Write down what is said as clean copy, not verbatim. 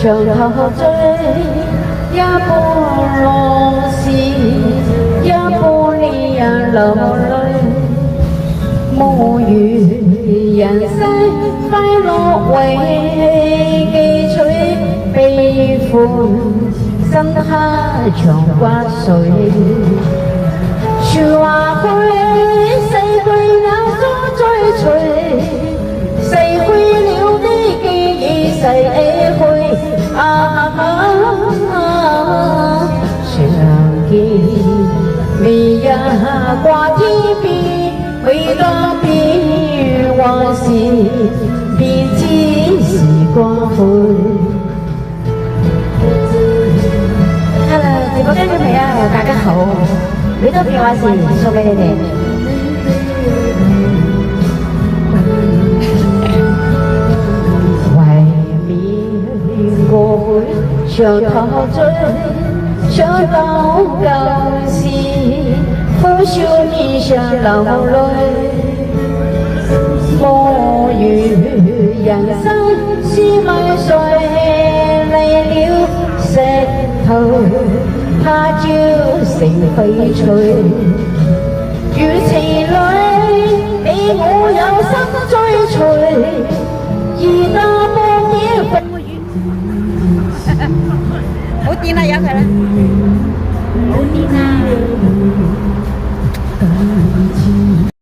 長頭醉，一半樂事，一半令人流淚。無語人生快樂為記取悲歡，深刻長骨髓。說話去，逝去那種追隨，逝去了的記憶逝去。常見未日掛天邊，每當變幻時，便知時光會。Hello， 直播間嘅朋友大家好，每當變幻時送俾你哋。過去長頭醉，想到舊時，苦笑面上流淚。無語人生是迷碎，離了石頭，他朝成翡翠。如情侶，你我有心追隨，而那半夜風冇電啦，有佢啦。冇電啦。